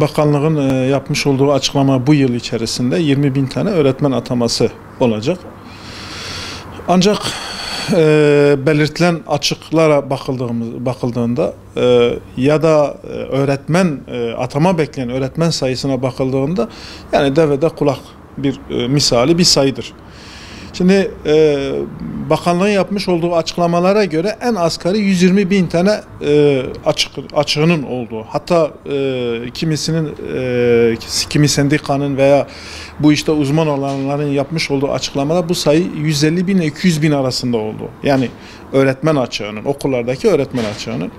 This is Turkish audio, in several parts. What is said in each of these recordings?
Bakanlığın yapmış olduğu açıklama bu yıl içerisinde 20.000 tane öğretmen ataması olacak. Ancak belirtilen açıklara bakıldığında ya da öğretmen atama bekleyen öğretmen sayısına bakıldığında yani devede kulak bir misali bir sayıdır. Şimdi bakanlığın yapmış olduğu açıklamalara göre en asgari 120.000 tane açığının olduğu, hatta kimi sendikanın veya bu işte uzman olanların yapmış olduğu açıklamada bu sayı 150.000 ile 200.000 arasında oldu. Yani öğretmen açığının, okullardaki öğretmen açığının.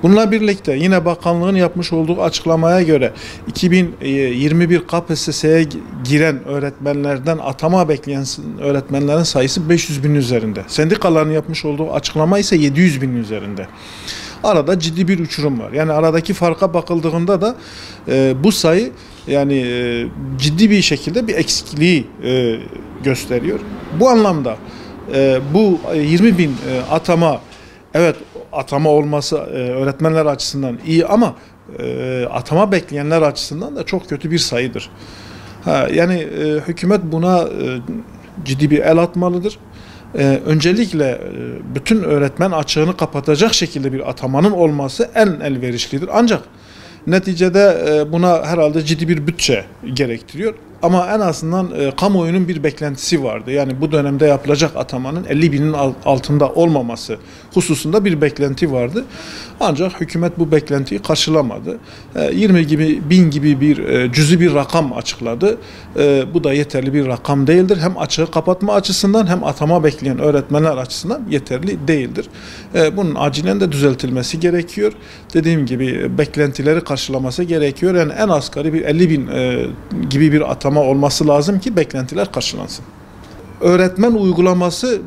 Bununla birlikte yine bakanlığın yapmış olduğu açıklamaya göre 2021 KPSS'ye giren öğretmenlerden atama bekleyen öğretmenlerin sayısı 500.000'in üzerinde. Sendikaların yapmış olduğu açıklama ise 700.000'in üzerinde. Arada ciddi bir uçurum var. Yani aradaki farka bakıldığında da bu sayı yani ciddi bir şekilde bir eksikliği gösteriyor. Bu anlamda bu 20.000 atama, evet atama olması öğretmenler açısından iyi ama atama bekleyenler açısından da çok kötü bir sayıdır. Yani hükümet buna ciddi bir el atmalıdır. Öncelikle bütün öğretmen açığını kapatacak şekilde bir atamanın olması en elverişlidir. Ancak neticede buna herhalde ciddi bir bütçe gerektiriyor. Ama en azından kamuoyunun bir beklentisi vardı. Yani bu dönemde yapılacak atamanın 50.000'in altında olmaması hususunda bir beklenti vardı. Ancak hükümet bu beklentiyi karşılamadı. 20.000 gibi bir cüzi bir rakam açıkladı. Bu da yeterli bir rakam değildir. Hem açığı kapatma açısından hem atama bekleyen öğretmenler açısından yeterli değildir. Bunun acilen de düzeltilmesi gerekiyor. Dediğim gibi beklentileri karşılaması gerekiyor. Yani en asgari bir 50.000 gibi bir atama olması lazım ki beklentiler karşılansın. Öğretmen uygulaması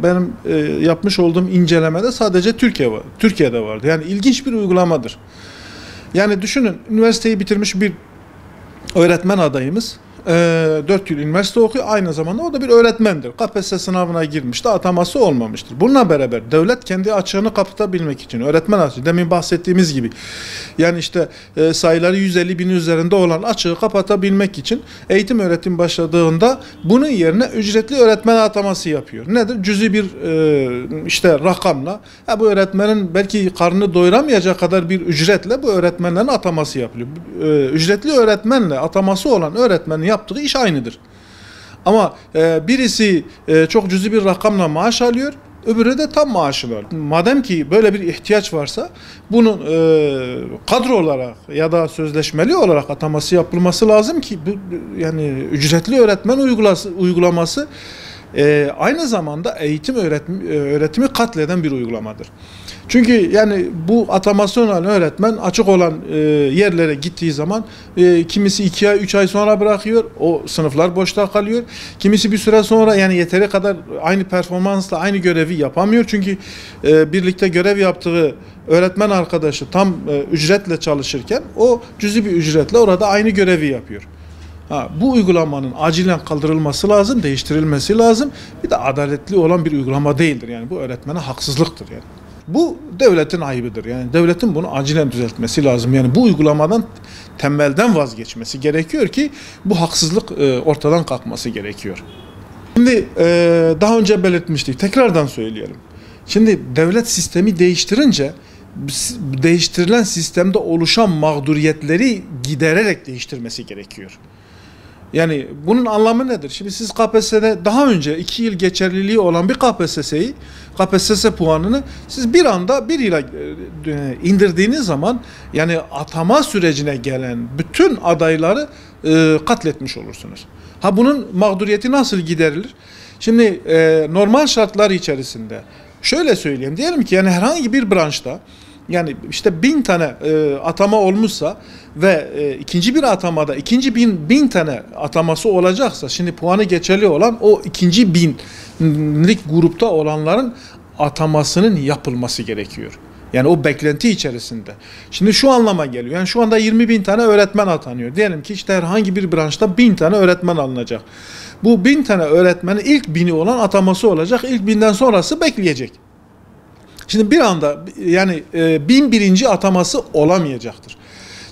benim yapmış olduğum incelemede sadece Türkiye'de vardı. Yani ilginç bir uygulamadır. Yani düşünün, üniversiteyi bitirmiş bir öğretmen adayımız 4 yıl üniversite okuyor. Aynı zamanda o da bir öğretmendir. KPSS sınavına girmişti, ataması olmamıştır. Bununla beraber devlet kendi açığını kapatabilmek için öğretmen açığı, demin bahsettiğimiz gibi yani işte sayıları 150.000'in üzerinde olan açığı kapatabilmek için eğitim öğretim başladığında bunun yerine ücretli öğretmen ataması yapıyor. Nedir? Cüzi bir işte rakamla bu öğretmenin belki karnını doyuramayacak kadar bir ücretle bu öğretmenlerin ataması yapılıyor. Ücretli öğretmenle ataması olan öğretmenin yaptığı iş aynıdır. Ama birisi çok cüzi bir rakamla maaş alıyor, öbürü de tam maaşını alıyor. Madem ki böyle bir ihtiyaç varsa bunun kadro olarak ya da sözleşmeli olarak ataması yapılması lazım ki yani ücretli öğretmen uygulaması aynı zamanda eğitim öğretimi katleden bir uygulamadır. Çünkü yani bu ataması olan öğretmen açık olan yerlere gittiği zaman kimisi 2 ay 3 ay sonra bırakıyor. O sınıflar boşta kalıyor. Kimisi bir süre sonra yani yeteri kadar aynı performansla aynı görevi yapamıyor. Çünkü birlikte görev yaptığı öğretmen arkadaşı tam ücretle çalışırken o cüzi bir ücretle orada aynı görevi yapıyor. Bu uygulamanın acilen kaldırılması lazım, değiştirilmesi lazım. Bir de adaletli olan bir uygulama değildir. Yani bu öğretmene haksızlıktır yani. Bu devletin ayıbıdır. Yani devletin bunu acilen düzeltmesi lazım. Yani bu uygulamadan temelden vazgeçmesi gerekiyor ki bu haksızlık ortadan kalkması gerekiyor. Şimdi daha önce belirtmiştik. Tekrardan söyleyelim. Şimdi devlet sistemi değiştirince değiştirilen sistemde oluşan mağduriyetleri gidererek değiştirmesi gerekiyor. Yani bunun anlamı nedir? Şimdi siz KPSS'de daha önce 2 yıl geçerliliği olan bir KPSS puanını siz bir anda 1 yıla indirdiğiniz zaman yani atama sürecine gelen bütün adayları katletmiş olursunuz. Bunun mağduriyeti nasıl giderilir? Şimdi normal şartlar içerisinde şöyle söyleyeyim. Diyelim ki yani herhangi bir branşta yani işte 1000 tane atama olmuşsa ve ikinci bir atamada ikinci 1000 tane ataması olacaksa şimdi puanı geçerli olan o ikinci 1000'lik grupta olanların atamasının yapılması gerekiyor. Yani o beklenti içerisinde. Şimdi şu anlama geliyor. Yani şu anda 20.000 tane öğretmen atanıyor. Diyelim ki işte herhangi bir branşta 1000 tane öğretmen alınacak. Bu 1000 tane öğretmenin ilk 1000'i olan ataması olacak. İlk 1000'den sonrası bekleyecek. Şimdi bir anda yani 1001. ataması olamayacaktır.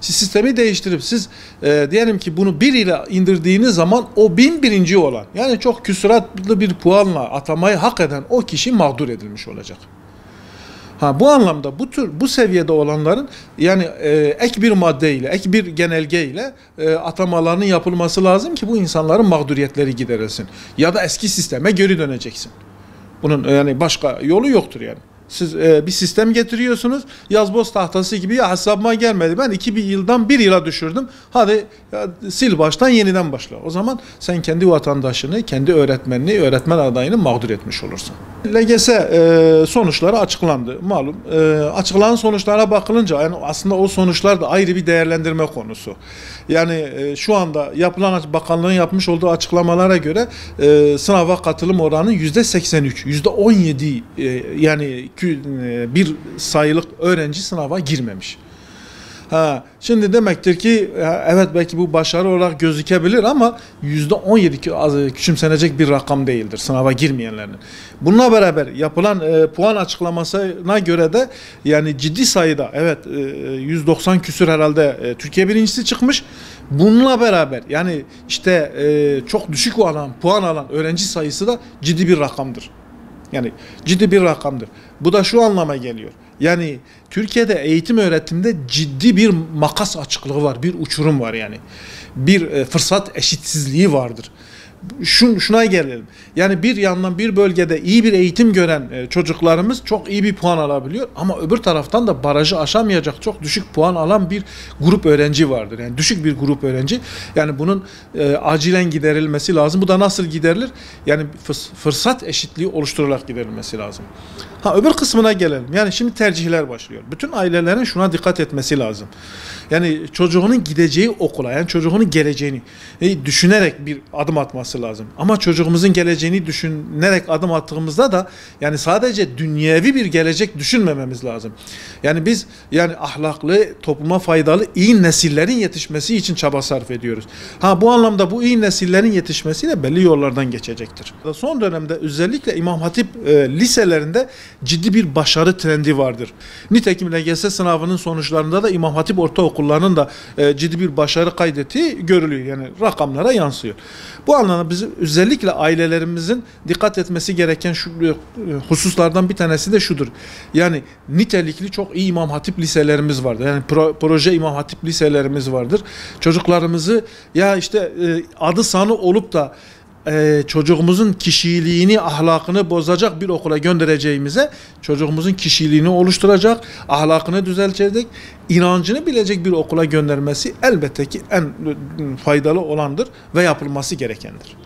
Siz sistemi değiştirip siz diyelim ki bunu 1 ile indirdiğiniz zaman o 1001. olan, yani çok küsuratlı bir puanla atamayı hak eden o kişi mağdur edilmiş olacak. Bu anlamda bu seviyede olanların yani ek bir maddeyle, ek bir genelgeyle atamalarının yapılması lazım ki bu insanların mağduriyetleri giderilsin. Ya da eski sisteme geri döneceksin. Bunun yani başka yolu yoktur yani. Siz bir sistem getiriyorsunuz, yazboz tahtası gibi, ya hesabıma gelmedi, ben 2 yıldan 1 yıla düşürdüm, hadi ya, sil baştan yeniden başla. O zaman sen kendi vatandaşını, kendi öğretmenini, öğretmen adayını mağdur etmiş olursun. LGS sonuçları açıklandı malum. Açıklanan sonuçlara bakılınca yani aslında o sonuçlar da ayrı bir değerlendirme konusu. Yani şu anda yapılan, bakanlığın yapmış olduğu açıklamalara göre sınava katılım oranı %83, %17 yani bir sayılık öğrenci sınava girmemiş. Şimdi demektir ki evet belki bu başarı olarak gözükebilir ama %17 küçümsenecek bir rakam değildir sınava girmeyenlerin. Bununla beraber yapılan puan açıklamasına göre de yani ciddi sayıda, evet 190 küsür herhalde Türkiye birincisi çıkmış. Bununla beraber yani işte çok düşük puan alan öğrenci sayısı da ciddi bir rakamdır. Yani ciddi bir rakamdır. Bu da şu anlama geliyor. Yani Türkiye'de eğitim öğretimde ciddi bir makas açıklığı var, bir uçurum var yani. Bir fırsat eşitsizliği vardır. Şuna gelelim. Yani bir yandan bir bölgede iyi bir eğitim gören çocuklarımız çok iyi bir puan alabiliyor ama öbür taraftan da barajı aşamayacak çok düşük puan alan bir grup öğrenci vardır. Yani düşük bir grup öğrenci. Yani bunun acilen giderilmesi lazım. Bu da nasıl giderilir? Yani fırsat eşitliği oluşturularak giderilmesi lazım. Öbür kısmına gelelim. Yani şimdi tercihler başlıyor. Bütün ailelerin şuna dikkat etmesi lazım. Yani çocuğunun gideceği okula, yani çocuğunun geleceğini düşünerek bir adım atması lazım. Ama çocuğumuzun geleceğini düşünerek adım attığımızda da yani sadece dünyevi bir gelecek düşünmememiz lazım. Yani biz yani ahlaklı, topluma faydalı iyi nesillerin yetişmesi için çaba sarf ediyoruz. Bu anlamda bu iyi nesillerin yetişmesi de belli yollardan geçecektir. Son dönemde özellikle İmam Hatip liselerinde ciddi bir başarı trendi vardır. Nitekim LGS sınavının sonuçlarında da İmam Hatip ortaokullarının da ciddi bir başarı kaydettiği görülüyor. Yani rakamlara yansıyor. Bu anlamda bizim özellikle ailelerimizin dikkat etmesi gereken şu hususlardan bir tanesi de şudur. Yani nitelikli çok iyi İmam Hatip liselerimiz vardır. Yani proje İmam Hatip liselerimiz vardır. Çocuklarımızı ya işte adı sanı olup da çocuğumuzun kişiliğini, ahlakını bozacak bir okula göndereceğimize çocuğumuzun kişiliğini oluşturacak, ahlakını düzeltecek, inancını bilecek bir okula göndermesi elbette ki en faydalı olandır ve yapılması gerekendir.